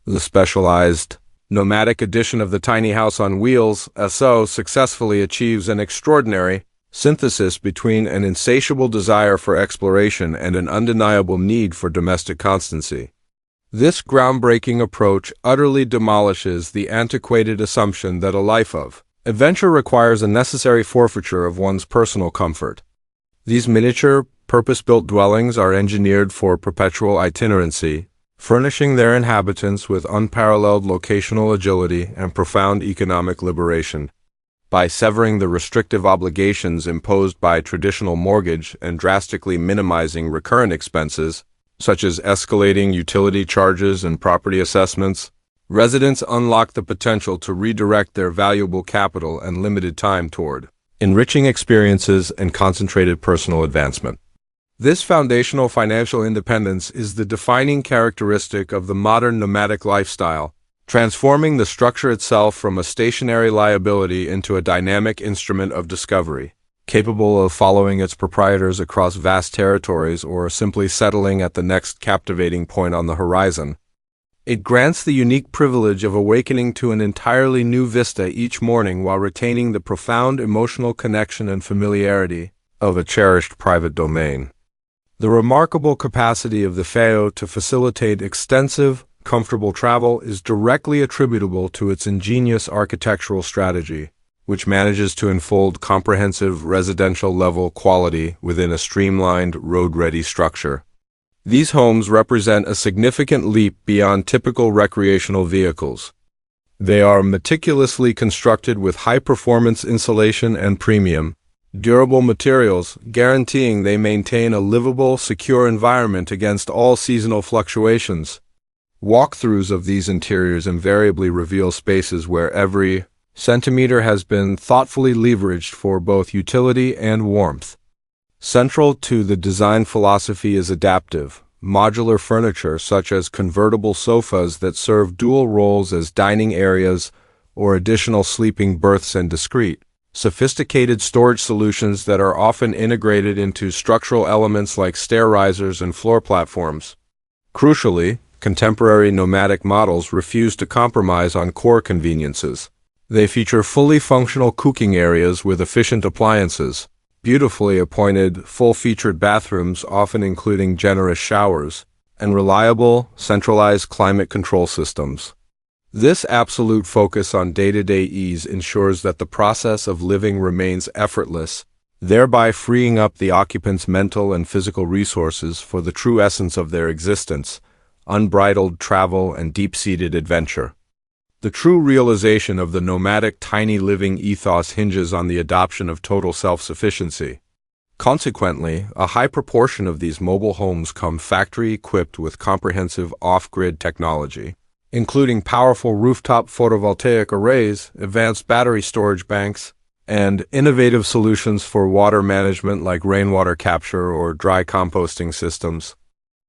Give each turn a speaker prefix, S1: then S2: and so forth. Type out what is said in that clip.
S1: The specialized Nomadic edition of the tiny house on wheels (SO) successfully achieves an extraordinary synthesis between an insatiable desire for exploration and an undeniable need for domestic constancy. This groundbreaking approach utterly demolishes the antiquated assumption that a life of adventure requires a necessary forfeiture of one's personal comfort. These miniature, purpose-built dwellings are engineered for perpetual itinerancy, furnishing their inhabitants with unparalleled locational agility and profound economic liberation. By severing the restrictive obligations imposed by traditional mortgage and drastically minimizing recurrent expenses, such as escalating utility charges and property assessments, residents unlock the potential to redirect their valuable capital and limited time toward enriching experiences and concentrated personal advancement. This foundational financial independence is the defining characteristic of the modern nomadic lifestyle, transforming the structure itself from a stationary liability into a dynamic instrument of discovery, capable of following its proprietors across vast territories or simply settling at the next captivating point on the horizon. It grants the unique privilege of awakening to an entirely new vista each morning while retaining the profound emotional connection and familiarity of a cherished private domain. The remarkable capacity of the FAO to facilitate extensive, comfortable travel is directly attributable to its ingenious architectural strategy, which manages to unfold comprehensive residential-level quality within a streamlined, road-ready structure. These homes represent a significant leap beyond typical recreational vehicles. They are meticulously constructed with high-performance insulation and premium, durable materials, guaranteeing they maintain a livable, secure environment against all seasonal fluctuations. Walkthroughs of these interiors invariably reveal spaces where every centimeter has been thoughtfully leveraged for both utility and warmth. Central to the design philosophy is adaptive, modular furniture such as convertible sofas that serve dual roles as dining areas or additional sleeping berths and discrete, sophisticated storage solutions that are often integrated into structural elements like stair risers and floor platforms. Crucially, contemporary nomadic models refuse to compromise on core conveniences. They feature fully functional cooking areas with efficient appliances, beautifully appointed, full-featured bathrooms often including generous showers, and reliable, centralized climate control systems. This absolute focus on day-to-day ease ensures that the process of living remains effortless, thereby freeing up the occupants' mental and physical resources for the true essence of their existence, unbridled travel and deep-seated adventure. The true realization of the nomadic tiny living ethos hinges on the adoption of total self-sufficiency. Consequently, a high proportion of these mobile homes come factory-equipped with comprehensive off-grid technology, including powerful rooftop photovoltaic arrays, advanced battery storage banks, and innovative solutions for water management like rainwater capture or dry composting systems.